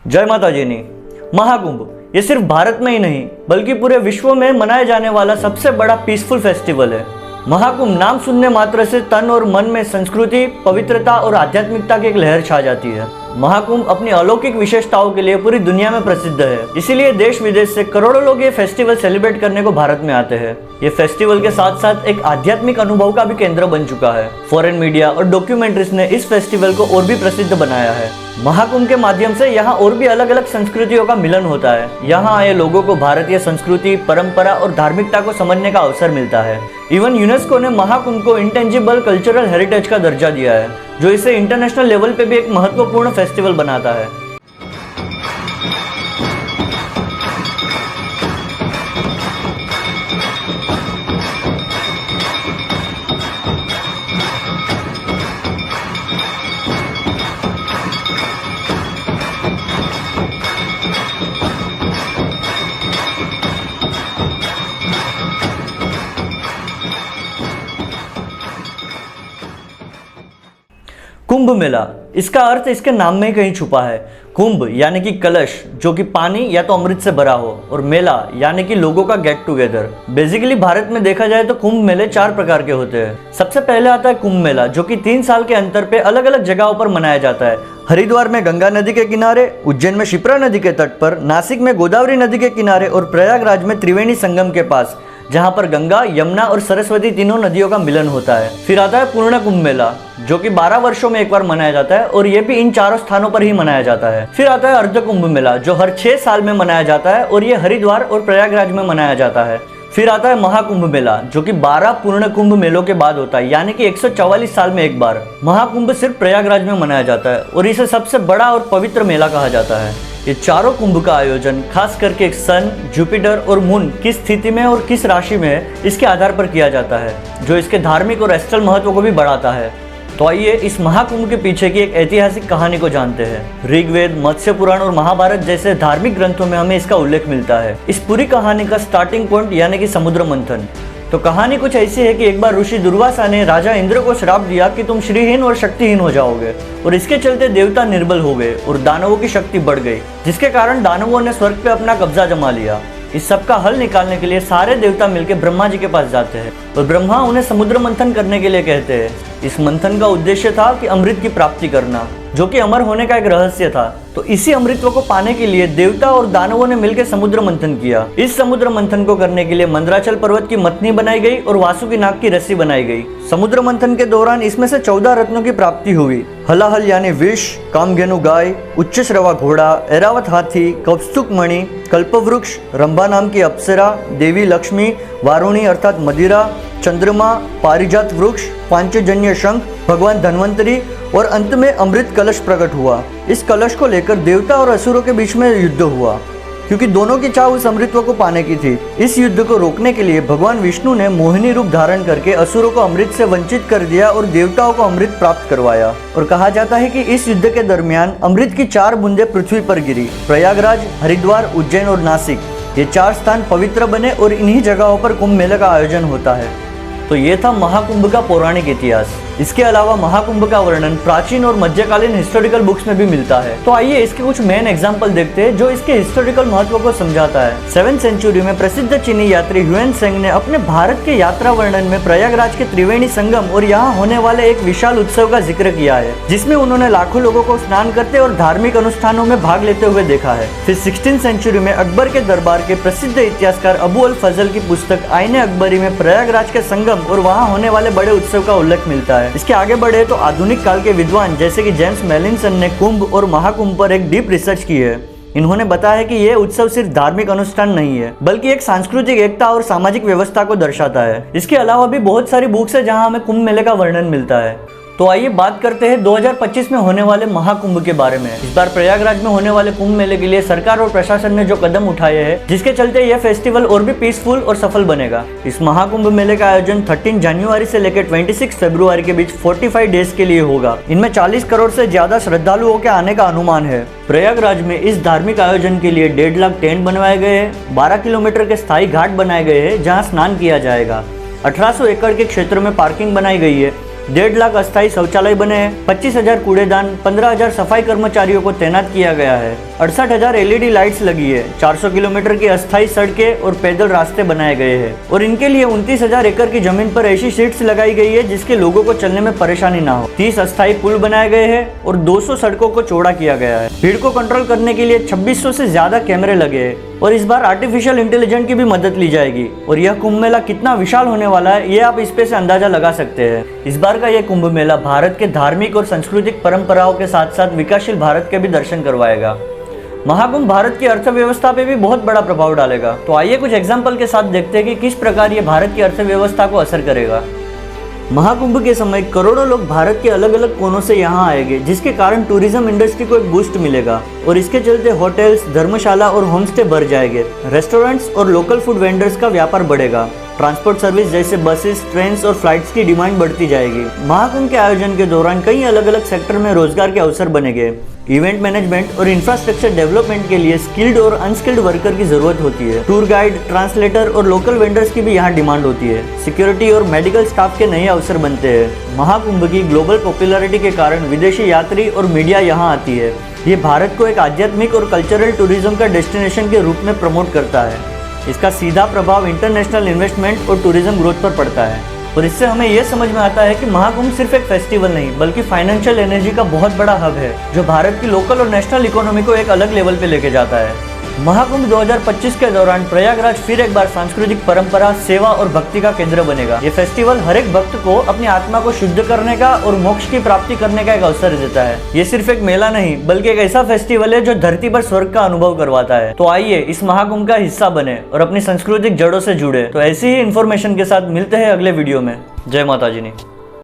जय माता जी नी। महाकुंभ ये सिर्फ भारत में ही नहीं बल्कि पूरे विश्व में मनाया जाने वाला सबसे बड़ा पीसफुल फेस्टिवल है। महाकुंभ नाम सुनने मात्र से तन और मन में संस्कृति, पवित्रता और आध्यात्मिकता की एक लहर छा जाती है। महाकुंभ अपनी अलौकिक विशेषताओं के लिए पूरी दुनिया में प्रसिद्ध है, इसीलिए देश विदेश से करोड़ों लोग ये फेस्टिवल सेलिब्रेट करने को भारत में आते हैं। ये फेस्टिवल के साथ साथ एक आध्यात्मिक अनुभव का भी केंद्र बन चुका है। फॉरेन मीडिया और डॉक्यूमेंट्रीज ने इस फेस्टिवल को और भी प्रसिद्ध बनाया है। महाकुंभ के माध्यम से यहाँ और भी अलग अलग संस्कृतियों का मिलन होता है। यहाँ आए लोगों को भारतीय संस्कृति, परंपरा और धार्मिकता को समझने का अवसर मिलता है। इवन यूनेस्को ने महाकुंभ को इंटेंजिबल कल्चरल हेरिटेज का दर्जा दिया है, जो इसे इंटरनेशनल लेवल पे भी एक महत्वपूर्ण फेस्टिवल बनाता है। कुंभ मेला, इसका अर्थ इसके नाम में ही कहीं छुपा है। कुंभ यानी कि कलश, जो कि पानी या तो अमृत से भरा हो, और मेला यानी कि लोगों का गेट टुगेदर। बेसिकली भारत में देखा जाए तो कुंभ मेले 4 प्रकार के होते हैं। सबसे पहले आता है कुंभ मेला, जो कि 3 साल के अंतर पे अलग अलग जगहों पर मनाया जाता है। हरिद्वार में गंगा नदी के किनारे, उज्जैन में शिप्रा नदी के तट पर, नासिक में गोदावरी नदी के किनारे और प्रयागराज में त्रिवेणी संगम के पास, जहां पर गंगा, यमुना और सरस्वती तीनों नदियों का मिलन होता है। फिर आता है पूर्ण कुंभ मेला, जो कि 12 वर्षों में एक बार मनाया जाता है और ये भी इन 4 स्थानों पर ही मनाया जाता है। फिर आता है अर्ध कुंभ मेला, जो हर 6 साल में मनाया जाता है और ये हरिद्वार और प्रयागराज में मनाया जाता है। फिर आता है महाकुंभ मेला, जो कि 12 पूर्ण कुंभ मेलों के बाद होता है, यानी कि 144 साल में एक बार। महाकुंभ सिर्फ प्रयागराज में मनाया जाता है और इसे सबसे बड़ा और पवित्र मेला कहा जाता है। ये चारों कुंभ का आयोजन खास करके सन, जुपिटर और मून किस स्थिति में और किस राशि में है, इसके आधार पर किया जाता है, जो इसके धार्मिक और एस्ट्रल महत्व को भी बढ़ाता है। तो आइए इस महाकुंभ के पीछे की एक ऐतिहासिक कहानी को जानते हैं। ऋग्वेद, मत्स्य पुराण और महाभारत जैसे धार्मिक ग्रंथों में हमें इसका उल्लेख मिलता है। इस पूरी कहानी का स्टार्टिंग पॉइंट यानी कि समुद्र मंथन। तो कहानी कुछ ऐसी है कि एक बार ऋषि दुर्वासा ने राजा इंद्र को श्राप दिया कि तुम श्रीहीन और शक्तिहीन हो जाओगे, और इसके चलते देवता निर्बल हो गए और दानवों की शक्ति बढ़ गई, जिसके कारण दानवों ने स्वर्ग पे अपना कब्जा जमा लिया। इस सब का हल निकालने के लिए सारे देवता मिलकर ब्रह्मा जी के पास जाते हैं और ब्रह्मा उन्हें समुद्र मंथन करने के लिए कहते हैं। इस मंथन का उद्देश्य था कि अमृत की प्राप्ति करना, जो कि अमर होने का एक रहस्य था। तो इसी अमृतत्व को पाने के लिए देवता और दानवों ने मिलकर समुद्र मंथन किया। इस समुद्र मंथन को करने के लिए मंदराचल पर्वत की मतनी बनाई गई और वासुकी नाग की रस्सी बनाई गई। समुद्र मंथन के दौरान इसमें से 14 रत्नों की प्राप्ति हुई। हलाहल यानी विष, कामधेनु गाय, उच्च श्रवा घोड़ा, ऐरावत हाथी, कौस्तुक मणि, कल्पवृक्ष, रंभा नाम की अप्सरा, देवी लक्ष्मी, वारुणी अर्थात मदिरा, चंद्रमा, पारिजात वृक्ष, पांचजन्य शंख, भगवान धन्वंतरी और अंत में अमृत कलश प्रकट हुआ। इस कलश को लेकर देवता और असुरों के बीच में युद्ध हुआ, क्योंकि दोनों की चाह उस अमृतत्व को पाने की थी। इस युद्ध को रोकने के लिए भगवान विष्णु ने मोहिनी रूप धारण करके असुरों को अमृत से वंचित कर दिया और देवताओं को अमृत प्राप्त करवाया। और कहा जाता है कि इस युद्ध के दरमियान अमृत की 4 बूंदें पृथ्वी पर गिरी। प्रयागराज, हरिद्वार, उज्जैन और नासिक, ये 4 स्थान पवित्र बने और इन्हीं जगहों पर कुंभ मेले का आयोजन होता है। तो ये था महाकुंभ का पौराणिक इतिहास। इसके अलावा महाकुंभ का वर्णन प्राचीन और मध्यकालीन हिस्टोरिकल बुक्स में भी मिलता है। तो आइए इसके कुछ मेन एग्जांपल देखते हैं जो इसके हिस्टोरिकल महत्व को समझाता है। 7वीं सेंचुरी में प्रसिद्ध चीनी यात्री ह्यूएन त्सांग ने अपने भारत के यात्रा वर्णन में प्रयागराज के त्रिवेणी संगम और यहाँ होने वाले एक विशाल उत्सव का जिक्र किया है, जिसमें उन्होंने लाखों लोगों को स्नान करते और धार्मिक अनुष्ठानों में भाग लेते हुए देखा है। फिर 16वीं सेंचुरी में अकबर के दरबार के प्रसिद्ध इतिहासकार अबू अल फजल की पुस्तक आईने अकबरी में प्रयागराज के संगम और वहाँ होने वाले बड़े उत्सव का उल्लेख मिलता है। इसके आगे बढ़े तो आधुनिक काल के विद्वान जैसे कि जेम्स मेलिंसन ने कुंभ और महाकुंभ पर एक डीप रिसर्च की है। इन्होंने बताया है कि यह उत्सव सिर्फ धार्मिक अनुष्ठान नहीं है, बल्कि एक सांस्कृतिक एकता और सामाजिक व्यवस्था को दर्शाता है। इसके अलावा भी बहुत सारी बुक्स है जहां हमें कुंभ मेले का वर्णन मिलता है। तो आइए बात करते हैं 2025 में होने वाले महाकुंभ के बारे में। इस बार प्रयागराज में होने वाले कुंभ मेले के लिए सरकार और प्रशासन ने जो कदम उठाए हैं, जिसके चलते यह फेस्टिवल और भी पीसफुल और सफल बनेगा। इस महाकुंभ मेले का आयोजन 13 जनवरी से लेकर 26 फरवरी के बीच 45 डेज के लिए होगा। इनमें 40 करोड़ से ज्यादा श्रद्धालुओं के आने का अनुमान है। प्रयागराज में इस धार्मिक आयोजन के लिए 1.5 लाख टेंट बनवाए गए हैं। 12 किलोमीटर के स्थायी घाट बनाए गए हैं जहाँ स्नान किया जाएगा। 1800 एकड़ के क्षेत्र में पार्किंग बनाई गई है 1.5 लाख अस्थायी शौचालय बने हैं, 25,000 कूड़ेदान, 15,000 सफाई कर्मचारियों को तैनात किया गया है, 68,000 LED लाइट्स लगी है, 400 किलोमीटर की अस्थायी सड़कें और पैदल रास्ते बनाए गए हैं और इनके लिए 29,000 एकड़ की जमीन पर ऐसी शीट्स लगाई गई है जिसके लोगों को चलने में परेशानी ना हो। 30 अस्थायी पुल बनाए गए हैं और 200 सड़कों को चौड़ा किया गया है। भीड़ को कंट्रोल करने के लिए 2600 से ज्यादा कैमरे लगे हैं और इस बार आर्टिफिशियल इंटेलिजेंस की भी मदद ली जाएगी और यह कुंभ मेला कितना विशाल होने वाला है ये आप इस पे से अंदाजा लगा सकते हैं। इस बार का यह कुंभ मेला भारत के धार्मिक और सांस्कृतिक परंपराओं के साथ साथ विकासशील भारत के भी दर्शन करवाएगा। महाकुंभ भारत की अर्थव्यवस्था पे भी बहुत बड़ा प्रभाव डालेगा। तो आइए कुछ एग्जाम्पल के साथ देखते हैं कि किस प्रकार ये भारत की अर्थव्यवस्था को असर करेगा। महाकुंभ के समय करोड़ों लोग भारत के अलग अलग कोनों से यहाँ आएंगे जिसके कारण टूरिज्म इंडस्ट्री को एक बूस्ट मिलेगा और इसके चलते होटल्स, धर्मशाला और होमस्टे भर जाएंगे। रेस्टोरेंट्स और लोकल फूड वेंडर्स का व्यापार बढ़ेगा। ट्रांसपोर्ट सर्विस जैसे बसेस, ट्रेन्स और फ्लाइट्स की डिमांड बढ़ती जाएगी। महाकुंभ के आयोजन के दौरान कई अलग अलग सेक्टर में रोजगार के अवसर बनेंगे। इवेंट मैनेजमेंट और इंफ्रास्ट्रक्चर डेवलपमेंट के लिए स्किल्ड और अनस्किल्ड वर्कर की जरूरत होती है। टूर गाइड, ट्रांसलेटर और लोकल वेंडर्स की भी यहाँ डिमांड होती है। सिक्योरिटी और मेडिकल स्टाफ के नए अवसर बनते हैं। महाकुंभ की ग्लोबल पॉपुलैरिटी के कारण विदेशी यात्री और मीडिया यहाँ आती है। ये भारत को एक आध्यात्मिक और कल्चरल टूरिज्म का डेस्टिनेशन के रूप में प्रमोट करता है। इसका सीधा प्रभाव इंटरनेशनल इन्वेस्टमेंट और टूरिज्म ग्रोथ पर पड़ता है और इससे हमें यह समझ में आता है कि महाकुंभ सिर्फ एक फेस्टिवल नहीं बल्कि फाइनेंशियल एनर्जी का बहुत बड़ा हब है जो भारत की लोकल और नेशनल इकोनॉमी को एक अलग लेवल पे लेके जाता है। महाकुंभ 2025 के दौरान प्रयागराज फिर एक बार सांस्कृतिक परंपरा, सेवा और भक्ति का केंद्र बनेगा। ये फेस्टिवल हर एक भक्त को अपनी आत्मा को शुद्ध करने का और मोक्ष की प्राप्ति करने का एक अवसर देता है। ये सिर्फ एक मेला नहीं बल्कि एक ऐसा फेस्टिवल है जो धरती पर स्वर्ग का अनुभव करवाता है। तो आइए इस महाकुंभ का हिस्सा बने और अपनी सांस्कृतिक जड़ों से जुड़े। तो ऐसी ही इन्फॉर्मेशन के साथ मिलते हैं अगले वीडियो में। जय माता जी।